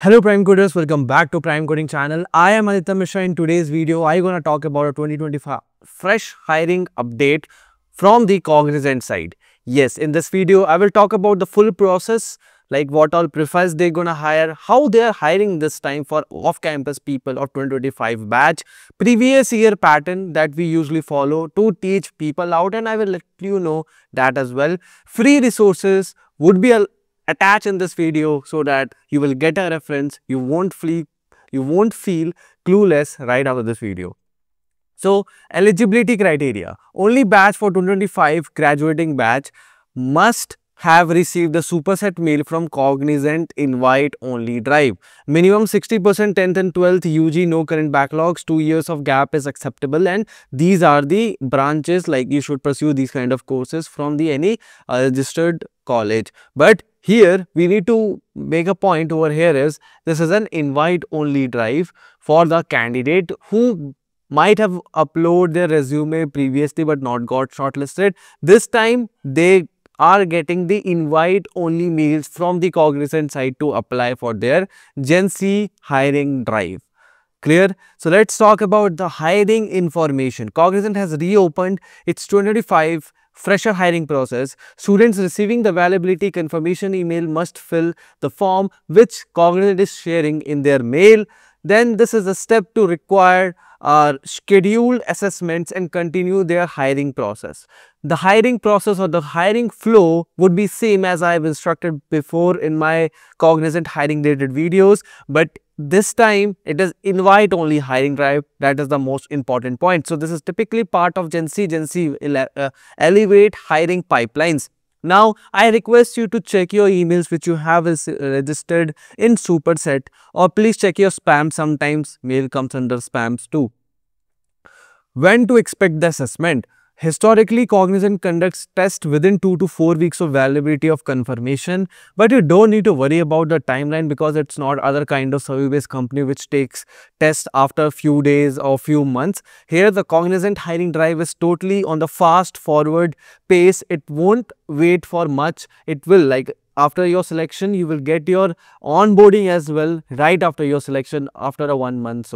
Hello Prime Coders, welcome back to Prime Coding channel. I am Aditya Mishra. In today's video, I'm going to talk about a 2025 fresh hiring update from the Cognizant side. Yes, in this video, I will talk about the full process, like what all profiles they're going to hire, how they are hiring this time for off-campus people of 2025 batch, previous year pattern that we usually follow to teach people out, and I will let you know that as well. Free resources would be attached in this video so that you will get a reference. You won't feel clueless right after this video. So eligibility criteria: only batch for 2025 graduating batch must have received the superset mail from Cognizant invite only drive. Minimum 60% 10th and 12th UG, no current backlogs, 2 years of gap is acceptable, and these are the branches, like you should pursue these kind of courses from the any registered college. But here we need to make a point over here is this is an invite only drive for the candidate who might have uploaded their resume previously but not got shortlisted. This time they are getting the invite only mails from the Cognizant side to apply for their GenC hiring drive. Clear? So let's talk about the hiring information. Cognizant has reopened its 2025 fresher hiring process. Students receiving the availability confirmation email must fill the form which Cognizant is sharing in their mail. Then this is a step to require scheduled assessments and continue their hiring process. The hiring process or the hiring flow would be same as I have instructed before in my Cognizant hiring related videos, but this time it is invite only hiring drive. That is the most important point. So this is typically part of GenC Elevate hiring pipelines. Now, I request you to check your emails which you have registered in Superset, or please check your spam. Sometimes mail comes under spams too. When to expect the assessment? Historically, Cognizant conducts tests within 2 to 4 weeks of validity of confirmation, but you don't need to worry about the timeline because it's not other kind of survey-based company which takes tests after a few days or few months. Here, the Cognizant hiring drive is totally on the fast forward pace. It won't wait for much. It will, like, after your selection, you will get your onboarding as well right after your selection after a 1 month.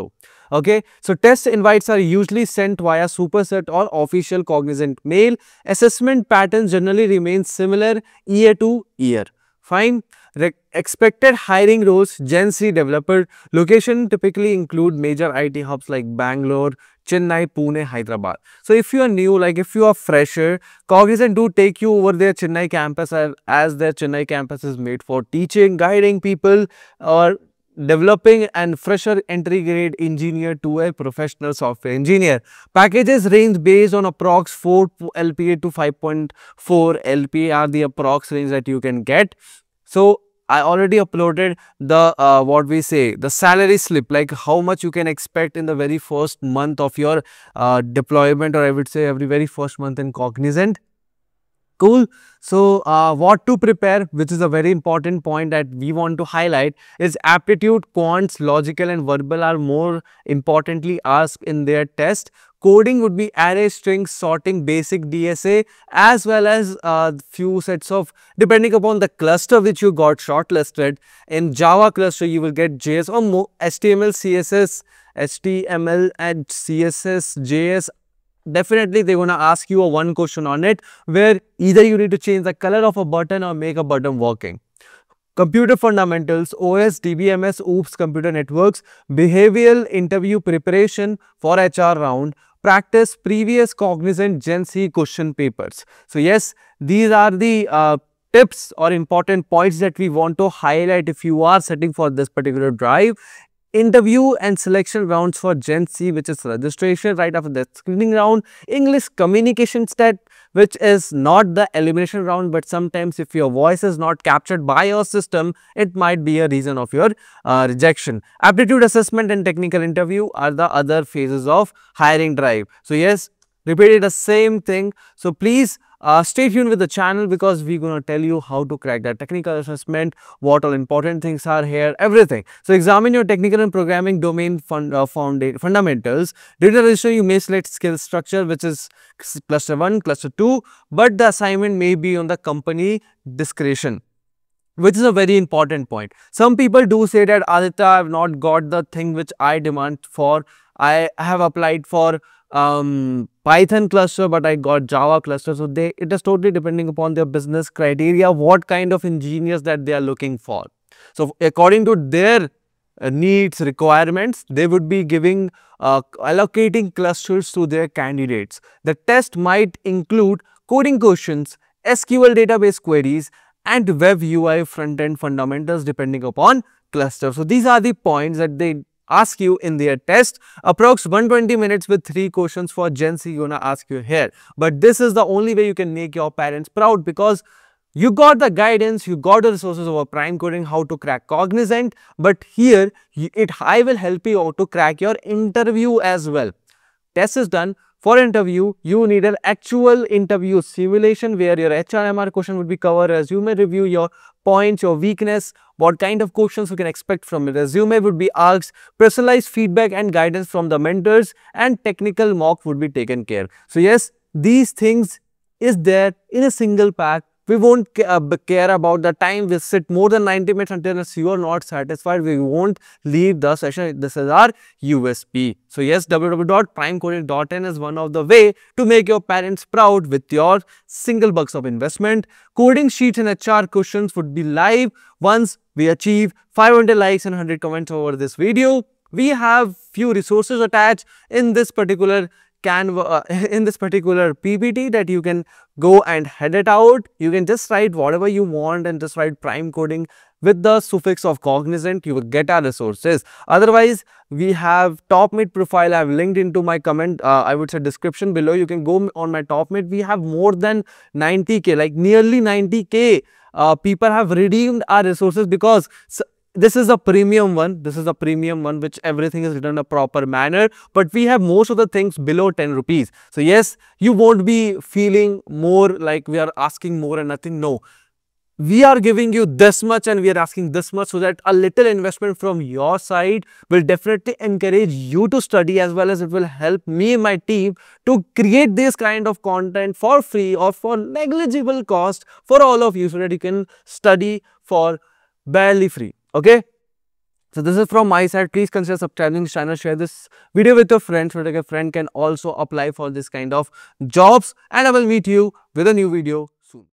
Okay, so test invites are usually sent via Superset or official Cognizant mail. Assessment patterns generally remain similar year to year. Fine. Expected hiring roles: GenC developer. Location typically include major IT hubs like Bangalore, Chennai, Pune, Hyderabad. So if you are new, like if you are fresher, Cognizant do take you over their Chennai campus as their Chennai campus is made for teaching, guiding people, or developing and fresher entry grade engineer to a professional software engineer. Packages range based on approx 4 LPA to 5.4 LPA are the approx range that you can get. So I already uploaded the the salary slip, like how much you can expect in the very first month of your deployment, or I would say very first month in Cognizant. Cool. So what to prepare, which is a very important point that we want to highlight, is aptitude, quants, logical and verbal are more importantly asked in their test. Coding would be array, strings, sorting, basic DSA, as well as few sets of, depending upon the cluster which you got shortlisted. In Java cluster, you will get JS or more, HTML, CSS, HTML and CSS, JS. Definitely they're going to ask you a one question on it, where either you need to change the color of a button or make a button working. Computer fundamentals: OS, DBMS, OOPS, computer networks. Behavioral interview preparation for HR round. Practice previous Cognizant GenC question papers. So yes, these are the tips or important points that we want to highlight if you are setting for this particular drive. Interview and selection rounds for GenC, which is registration right after the screening round. English communication stat, which is not the elimination round, but sometimes if your voice is not captured by your system, it might be a reason of your rejection. Aptitude assessment and technical interview are the other phases of hiring drive. So yes, repeated the same thing. So please stay tuned with the channel because we're going to tell you how to crack that technical assessment, what all important things are here, everything. So examine your technical and programming domain fundamentals. During the registration, you may select skill structure, which is cluster 1, cluster 2, but the assignment may be on the company discretion. which is a very important point. Some people do say that, Aditya, I have not got the thing which I demand for. I have applied for Python cluster, but I got Java cluster. So it is totally depending upon their business criteria, what kind of engineers that they are looking for. So according to their needs, requirements, they would be giving allocating clusters to their candidates. The test might include coding questions, SQL database queries, and web UI front-end fundamentals depending upon cluster. So these are the points that they ask you in their test. Approx 120 minutes with 3 questions for GenC gonna ask you here. But this is the only way you can make your parents proud, because you got the guidance, you got the resources over Prime Coding, how to crack Cognizant, but here I will help you out to crack your interview as well. Test is done. For interview, you need an actual interview simulation where your HRMR question would be covered, resume review, your points, your weakness, what kind of questions you can expect from your resume would be asked, personalized feedback and guidance from the mentors, and technical mock would be taken care. So yes, these things is there in a single pack. We won't care about the time. We sit more than 90 minutes until you are not satisfied. We won't leave the session. This is our USP. So yes, www.primecoding.in is one of the way to make your parents proud with your single bucks of investment. Coding sheets and HR questions would be live once we achieve 500 likes and 100 comments over this video. We have few resources attached in this particular in this particular PPT that you can go and head it out. You can just write whatever you want and just write Prime Coding with the suffix of Cognizant. You will get our resources. Otherwise, we have top mid profile. I have linked into my comment, I would say description below. You can go on my top mid. We have more than 90k, like nearly 90k people have redeemed our resources, because this is a premium one. This is a premium one which everything is written in a proper manner, but we have most of the things below 10 rupees. So yes, you won't be feeling more like we are asking more and nothing. No, we are giving you this much and we are asking this much, so that a little investment from your side will definitely encourage you to study, as well as it will help me and my team to create this kind of content for free or for negligible cost for all of you, so that you can study for barely free. Okay, so this is from my side. Please consider subscribing to this channel, share this video with your friends so that your friend can also apply for this kind of jobs, and I will meet you with a new video